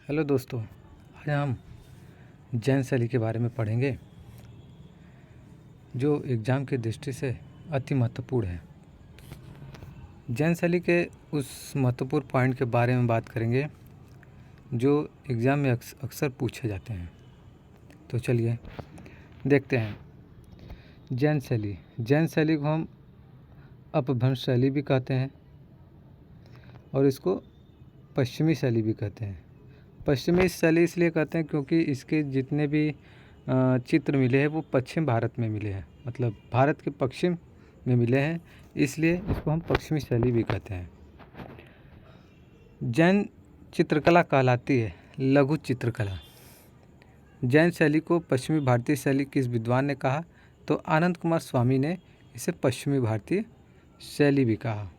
Hello दोस्तों, आज हम जैन शैली के बारे में पढ़ेंगे जो एग्ज़ाम की दृष्टि से अति महत्वपूर्ण है। जैन शैली के उस महत्वपूर्ण पॉइंट के बारे में बात करेंगे जो एग्ज़ाम में अक्सर पूछे जाते हैं। तो चलिए देखते हैं। जैन शैली को हम अपभ्रंश शैली भी कहते हैं और इसको पश्चिमी शैली भी कहते हैं। पश्चिमी शैली इसलिए कहते हैं क्योंकि इसके जितने भी चित्र मिले हैं वो पश्चिम भारत में मिले हैं, मतलब भारत के पश्चिम में मिले हैं, इसलिए इसको हम पश्चिमी शैली भी कहते हैं। जैन चित्रकला कहलाती है लघु चित्रकला। जैन शैली को पश्चिमी भारतीय शैली किस विद्वान ने कहा? तो आनंद कुमार स्वामी ने इसे पश्चिमी भारतीय शैली भी कहा।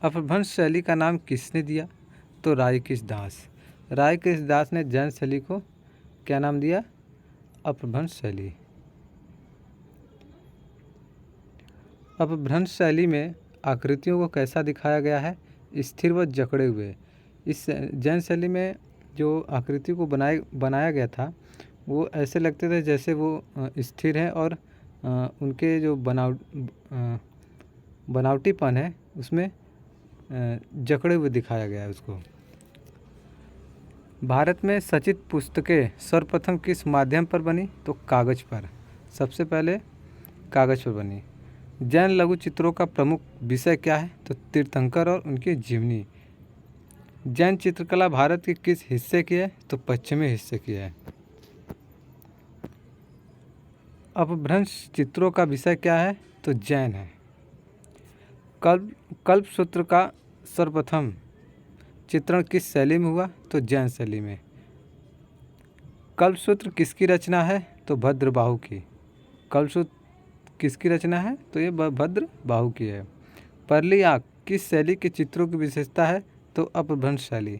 अपभ्रंश शैली का नाम किसने दिया? तो रायकेश दास ने जैन शैली को क्या नाम दिया? अपभ्रंश शैली। अपभ्रंश शैली में आकृतियों को कैसा दिखाया गया है? स्थिर व जकड़े हुए। इस जैन शैली में जो आकृति को बनाया गया था वो ऐसे लगते थे जैसे वो स्थिर है और उनके जो बनावटीपन है उसमें जकड़े हुए दिखाया गया है उसको। भारत में सचित्र पुस्तकें सर्वप्रथम किस माध्यम पर बनी? तो कागज़ पर। सबसे पहले कागज़ पर बनी। जैन लघु चित्रों का प्रमुख विषय क्या है? तो तीर्थंकर और उनकी जीवनी। जैन चित्रकला भारत के किस हिस्से की है? तो पश्चिमी हिस्से की है। अपभ्रंश चित्रों का विषय क्या है? तो जैन है। कल्पसूत्र का सर्वप्रथम चित्रण किस शैली में हुआ? तो जैन शैली में। कल्पसूत्र किसकी रचना है? तो भद्रबाहु की। कल्पसूत्र किसकी रचना है? तो ये भद्रबाहु की है। परली आँख किस शैली के चित्रों की विशेषता है? तो अपभ्रंश शैली।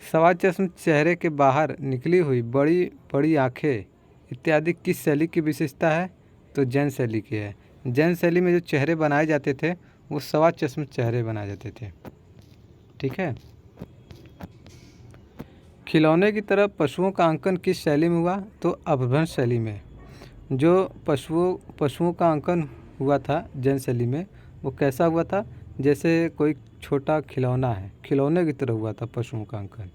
सवा चश्म चेहरे के बाहर निकली हुई बड़ी बड़ी आँखें इत्यादि किस शैली की विशेषता है? तो जैन शैली की है। जैन शैली में जो चेहरे बनाए जाते थे वो सवा चश्म चेहरे बनाए जाते थे। ठीक है। खिलौने की तरह पशुओं का अंकन किस शैली में हुआ? तो अपभ्रंश शैली में। जो पशुओं का अंकन हुआ था जैन शैली में वो कैसा हुआ था? जैसे कोई छोटा खिलौना है, खिलौने की तरह हुआ था पशुओं का अंकन।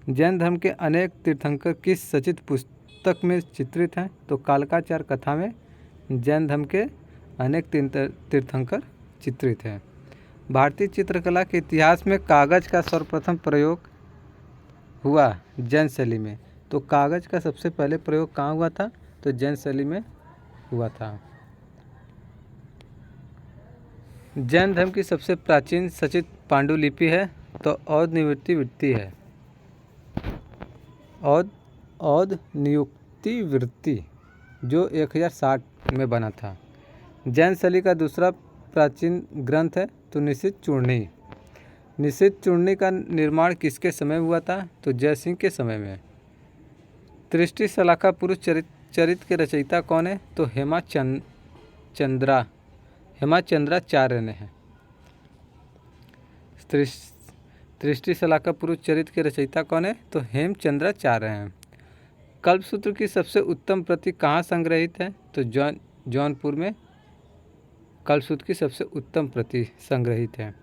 जैन धर्म के अनेक तीर्थंकर किस सचित्र पुस्तक में चित्रित हैं? तो कालकाचार कथा में जैन धर्म के अनेक तीर्थंकर चित्रित हैं। भारतीय चित्रकला के इतिहास में कागज़ का सर्वप्रथम प्रयोग हुआ जैन शैली में। तो कागज़ का सबसे पहले प्रयोग कहाँ हुआ था? तो जैन शैली में हुआ था। जैन धर्म की सबसे प्राचीन सचित्र पांडुलिपि है तो औद नियुक्ति वृत्ति है। औद नियुक्ति वृत्ति जो 1060 में बना था। जैन शैली का दूसरा प्राचीन ग्रंथ है तो निशित चूर्णी। निशित चूर्णी का निर्माण किसके समय हुआ था? तो जयसिंह के समय में। त्रिष्टि शलाका पुरुष चरित्र के रचयिता कौन है? तो हेमचंद्राचार्य ने है। त्रिष्टि शलाका पुरुष चरित्र के रचयिता कौन है? तो हेमचंद्राचार्य हैं। कल्पसूत्र की सबसे उत्तम प्रति कहाँ संग्रहित है? तो जौनपुर में कल्पसूत्र की सबसे उत्तम प्रति संग्रहित है।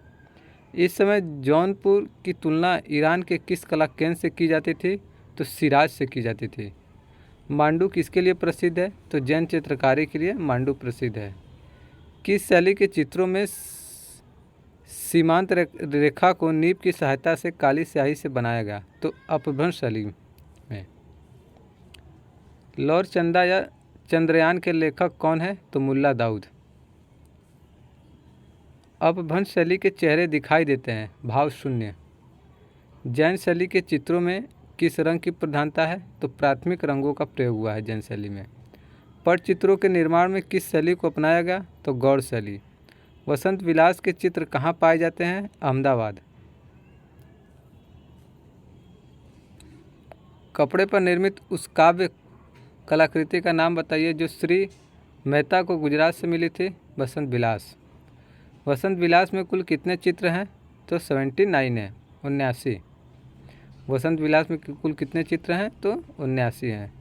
इस समय जौनपुर की तुलना ईरान के किस कला केंद्र से की जाती थी? तो शिराज से की जाती थी। मांडू किसके लिए प्रसिद्ध है? तो जैन चित्रकारी के लिए मांडू प्रसिद्ध है। किस शैली के चित्रों में सीमांत रेखा को नीब की सहायता से काली स्याही से बनाया गया? तो अपभ्रंश शैली में। लौर चंदा या चंद्रयान के लेखक कौन है? तो मुल्ला दाऊद। अपभ्रंश शैली के चेहरे दिखाई देते हैं भाव शून्य। जैन शैली के चित्रों में किस रंग की प्रधानता है? तो प्राथमिक रंगों का प्रयोग हुआ है जैन शैली में। पटचित्रों के निर्माण में किस शैली को अपनाया गया? तो गौड़ शैली। वसंत विलास के चित्र कहाँ पाए जाते हैं? अहमदाबाद। कपड़े पर निर्मित उस काव्य कलाकृति का नाम बताइए जो श्री मेहता को गुजरात से मिली थी? वसंत विलास। वसंत विलास में कुल कितने चित्र हैं? तो 79 है, 79। वसंत विलास में कुल कितने चित्र हैं? तो 79 हैं।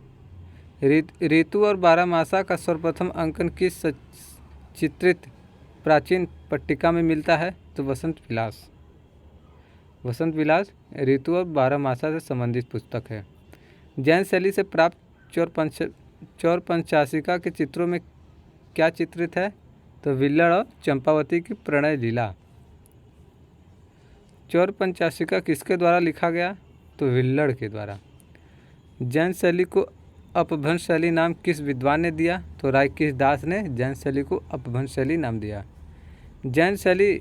ऋतु और बारहमासा का सर्वप्रथम अंकन किस चित्रित प्राचीन पट्टिका में मिलता है? तो वसंत विलास। वसंत विलास ऋतु और बारहमासा से संबंधित पुस्तक है। जैन शैली से प्राप्त चौर पंचाशिका के चित्रों में क्या चित्रित है? तो विल्लड़ और चंपावती की प्रणय लीला। चौर पंचाशिका किसके द्वारा लिखा गया? तो विल्लड़ के द्वारा। जैन शैली को अपभ्रंश शैली नाम किस विद्वान ने दिया? तो रायकिश दास ने जैन शैली को अपभ्रंश शैली नाम दिया। जैन शैली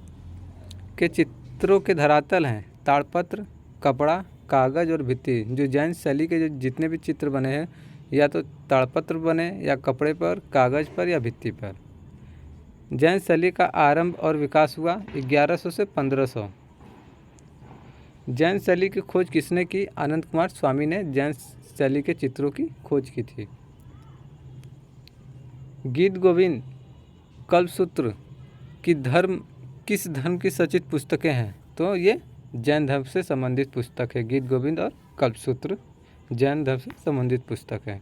के चित्रों के धरातल हैं ताड़पत्र, कपड़ा, कागज और भित्ति। जो जैन शैली के जो जितने भी चित्र बने हैं या तो ताड़पत्र बने या कपड़े पर, कागज पर या भित्ति पर। जैन शैली का आरंभ और विकास हुआ 1100 से 1500। जैन शैली की खोज किसने की? आनंद कुमार स्वामी ने जैन शैली के चित्रों की खोज की थी। गीत गोविंद, कल्पसूत्र किस धर्म की सचित पुस्तकें हैं? तो ये जैन धर्म से संबंधित पुस्तक है। गीत गोविंद और कल्पसूत्र जैन धर्म से संबंधित पुस्तक है।